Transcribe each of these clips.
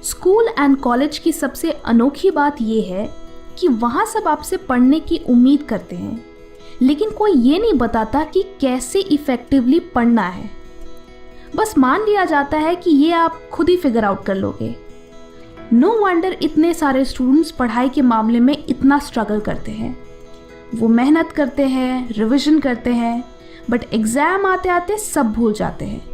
School and college की सबसे अनोखी बात यह है कि वहाँ सब आपसे पढ़ने की उम्मीद करते हैं, लेकिन कोई ये नहीं बताता कि कैसे इफ़ेक्टिवली पढ़ना है। बस मान लिया जाता है कि ये आप खुद ही फिगर आउट कर लोगे। नो वंडर इतने सारे स्टूडेंट्स पढ़ाई के मामले में इतना स्ट्रगल करते हैं। वो मेहनत करते हैं, रिवीजन करते हैं, बट एग्ज़ाम आते आते सब भूल जाते हैं।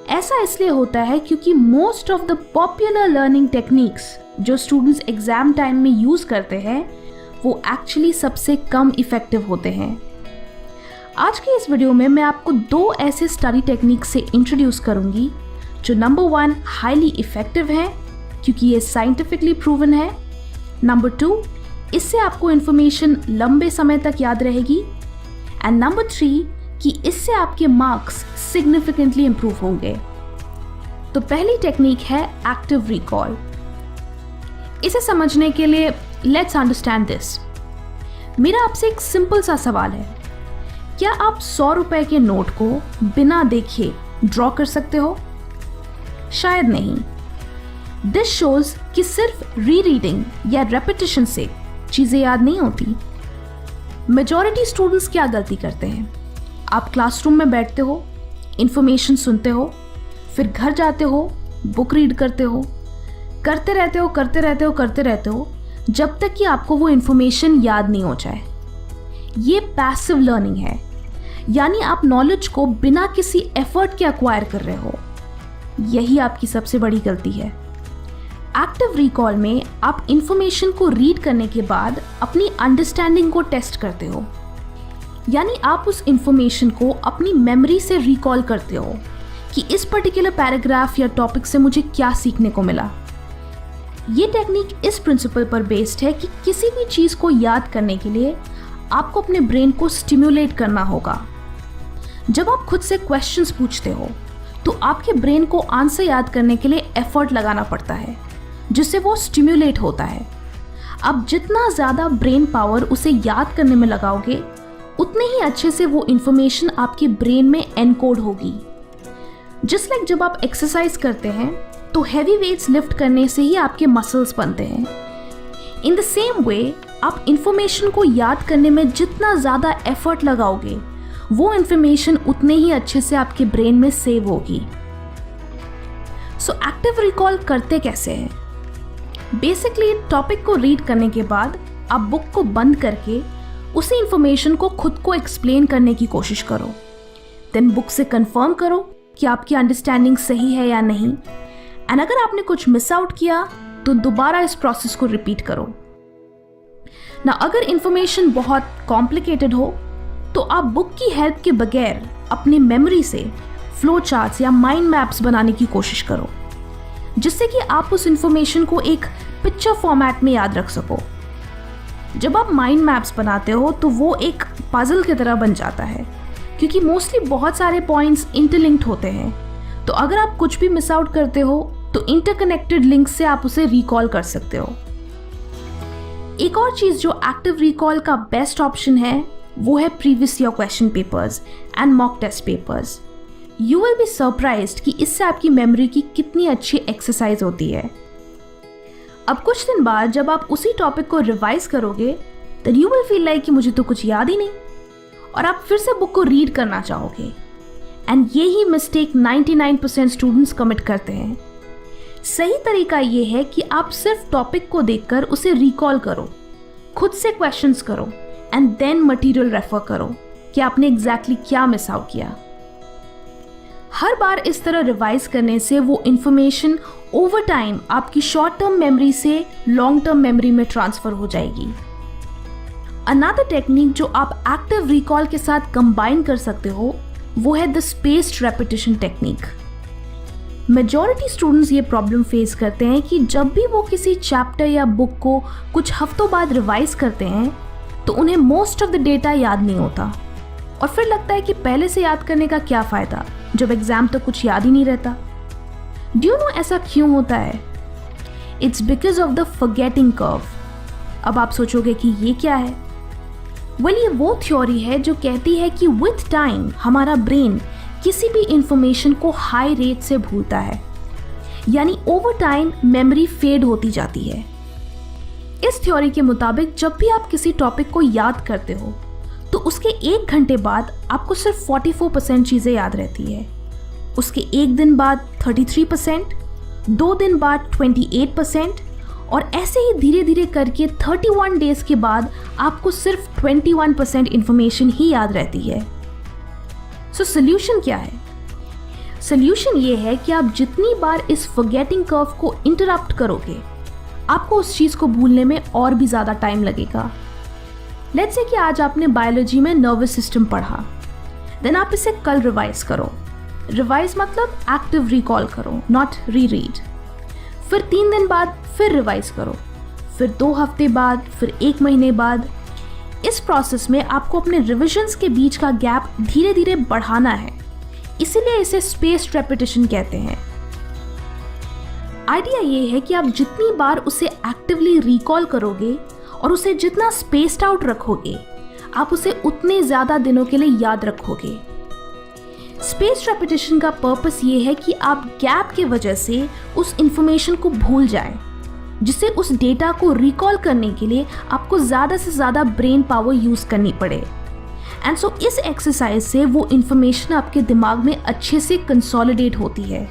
ऐसा इसलिए होता है क्योंकि most of the popular learning techniques जो स्टूडेंट्स एग्ज़ाम टाइम में यूज़ करते हैं वो एक्चुअली सबसे कम इफ़ेक्टिव होते हैं। आज के इस वीडियो में मैं आपको 2 ऐसे स्टडी टेक्निक से इंट्रोड्यूस करूंगी जो नंबर 1 हाईली इफ़ेक्टिव है क्योंकि ये साइंटिफिकली प्रूवन है, नंबर 2 इससे आपको इन्फॉर्मेशन लंबे समय तक याद रहेगी, एंड नंबर 3 कि इससे आपके मार्क्स सिग्निफिकेंटली इंप्रूव होंगे। तो पहली टेक्निक है एक्टिव रिकॉल। इसे समझने के लिए लेट्स अंडरस्टैंड दिस। मेरा आपसे एक सिंपल सा सवाल है, क्या आप 100 रुपए के नोट को बिना देखे ड्रॉ कर सकते हो? शायद नहीं। दिस शोज कि सिर्फ रीडिंग या रेपिटेशन से चीजें याद नहीं होती। मेजॉरिटी स्टूडेंट्स क्या गलती करते हैं? आप क्लासरूम में बैठते हो, इंफॉर्मेशन सुनते हो, फिर घर जाते हो, बुक रीड करते हो, करते रहते हो जब तक कि आपको वो इंफॉर्मेशन याद नहीं हो जाए। ये पैसिव लर्निंग है, यानी आप नॉलेज को बिना किसी एफर्ट के एक्वायर कर रहे हो। यही आपकी सबसे बड़ी गलती है। एक्टिव रिकॉल में आप इंफॉर्मेशन को रीड करने के बाद अपनी अंडरस्टैंडिंग को टेस्ट करते हो, यानी आप उस इंफॉर्मेशन को अपनी मेमोरी से रिकॉल करते हो कि इस पर्टिकुलर पैराग्राफ या टॉपिक से मुझे क्या सीखने को मिला। ये टेक्निक इस प्रिंसिपल पर बेस्ड है कि किसी भी चीज़ को याद करने के लिए आपको अपने ब्रेन को स्टिम्युलेट करना होगा। जब आप खुद से क्वेश्चंस पूछते हो तो आपके ब्रेन को आंसर याद करने के लिए एफर्ट लगाना पड़ता है, जिससे वो स्टिम्युलेट होता है। अब जितना ज़्यादा ब्रेन पावर उसे याद करने में लगाओगे उतने ही अच्छे से वो इंफॉर्मेशन आपके ब्रेन में एनकोड होगी। जस्ट लाइक जब आप एक्सरसाइज करते हैं तो हैवी वेट्स लिफ्ट करने से ही आपके मसल्स बनते हैं। इन द सेम वे आप इंफॉर्मेशन को याद करने में जितना ज़्यादा एफर्ट लगाओगे वो इंफॉर्मेशन उतने ही अच्छे से आपके ब्रेन में सेव होगी। सो एक्टिव रिकॉल करते कैसे हैं? बेसिकली टॉपिक को रीड करने के बाद आप बुक को बंद करके उसी इंफॉर्मेशन को खुद को एक्सप्लेन करने की कोशिश करो। देन बुक से कंफर्म करो कि आपकी अंडरस्टैंडिंग सही है या नहीं, एंड अगर आपने कुछ मिस आउट किया तो दोबारा इस प्रोसेस को रिपीट करो ना। अगर इंफॉर्मेशन बहुत कॉम्प्लिकेटेड हो तो आप बुक की हेल्प के बगैर अपनी मेमोरी से फ्लो चार्ट्स या माइंड मैप्स बनाने की कोशिश करो, जिससे कि आप उस इंफॉर्मेशन को एक पिक्चर फॉर्मेट में याद रख सको। जब आप माइंड मैप्स बनाते हो तो वो एक पजल की तरह बन जाता है, क्योंकि मोस्टली बहुत सारे पॉइंट्स इंटरलिंक्ड होते हैं। तो अगर आप कुछ भी मिस आउट करते हो तो इंटरकनेक्टेड लिंक से आप उसे रिकॉल कर सकते हो। एक और चीज़ जो एक्टिव रिकॉल का बेस्ट ऑप्शन है वो है previous year question papers and mock test papers. You will be surprised कि इससे आपकी मेमोरी की कितनी अच्छी एक्सरसाइज होती है। अब कुछ दिन बाद जब आप उसी टॉपिक को रिवाइज करोगे then you will feel like कि मुझे तो कुछ याद ही नहीं, और आप फिर से बुक को रीड करना चाहोगे। एंड यही मिस्टेक 99% स्टूडेंट्स कमिट करते हैं। सही तरीका ये है कि आप सिर्फ टॉपिक को देखकर उसे रिकॉल करो, खुद से क्वेश्चंस करो, एंड देन मटेरियल रेफर करो कि आपने एग्जैक्टली क्या मिस आउट किया। हर बार इस तरह रिवाइज करने से वो इंफॉर्मेशन ओवर टाइम आपकी शॉर्ट टर्म मेमोरी से लॉन्ग टर्म मेमोरी में ट्रांसफर हो जाएगी। अनदर टेक्निक जो आप एक्टिव रिकॉल के साथ कंबाइन कर सकते हो वो है the spaced repetition technique. Majority students ये प्रॉब्लम फेस करते हैं कि जब भी वो किसी चैप्टर या बुक को कुछ हफ्तों बाद रिवाइज करते हैं तो उन्हें मोस्ट ऑफ द डेटा याद नहीं होता, और फिर लगता है कि पहले से याद करने का क्या फ़ायदा जब एग्ज़ाम तक कुछ याद ही नहीं रहता। डू यू नो ऐसा क्यों होता है? It's because of the forgetting curve. अब आप सोचोगे कि ये क्या है? ये वो थ्योरी है जो कहती है कि विथ टाइम हमारा ब्रेन किसी भी इंफॉर्मेशन को हाई रेट से भूलता है, यानी ओवर टाइम मेमोरी फेड होती जाती है। इस थ्योरी के मुताबिक जब भी आप किसी टॉपिक को याद करते हो तो उसके 1 घंटे बाद आपको सिर्फ 44% चीज़ें याद रहती है, उसके 1 दिन बाद 33%, 2 दिन बाद 28% और ऐसे ही धीरे धीरे करके 31 डेज के बाद आपको सिर्फ 21% इंफॉर्मेशन ही याद रहती है। सो सोल्यूशन क्या है? सोल्यूशन ये है कि आप जितनी बार इस फॉरगेटिंग कर्व को इंटरप्ट करोगे आपको उस चीज़ को भूलने में और भी ज़्यादा टाइम लगेगा। लेट्स से कि आज आपने बायोलॉजी में नर्वस सिस्टम पढ़ा, देन आप इसे कल रिवाइज करो। रिवाइज मतलब एक्टिव रिकॉल करो, नॉट रीरीड। फिर 3 दिन बाद फिर रिवाइज करो, फिर 2 हफ्ते बाद, फिर 1 महीने बाद। इस प्रोसेस में आपको अपने रिविजन्स के बीच का गैप धीरे धीरे बढ़ाना है, इसीलिए इसे स्पेस्ड रेपिटेशन कहते हैं। आइडिया ये है कि आप जितनी बार उसे एक्टिवली रिकॉल करोगे और उसे जितना स्पेस्ड आउट रखोगे आप उसे उतने ज़्यादा दिनों के लिए याद रखोगे। स्पेस्ड रेपिटेशन का पर्पस ये है कि आप गैप के वजह से उस इंफॉर्मेशन को भूल जाएं, जिससे उस डेटा को रिकॉल करने के लिए आपको ज़्यादा से ज़्यादा ब्रेन पावर यूज़ करनी पड़े। एंड सो इस एक्सरसाइज से वो इंफॉर्मेशन आपके दिमाग में अच्छे से कंसोलिडेट होती है।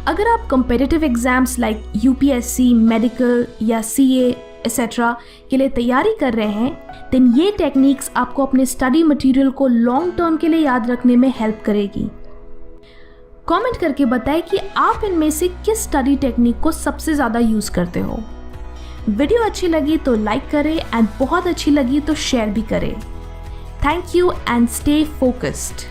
अगर आप competitive exams like UPSC, medical या सीए एक्सेट्रा के लिए तैयारी कर रहे हैं देन ये टेक्निक्स आपको अपने स्टडी मटेरियल को लॉन्ग टर्म के लिए याद रखने में हेल्प करेगी। कमेंट करके बताएं कि आप इनमें से किस स्टडी टेक्निक को सबसे ज़्यादा यूज़ करते हो। वीडियो अच्छी लगी तो लाइक करें एंड बहुत अच्छी लगी तो शेयर भी करें। Thank you and stay focused.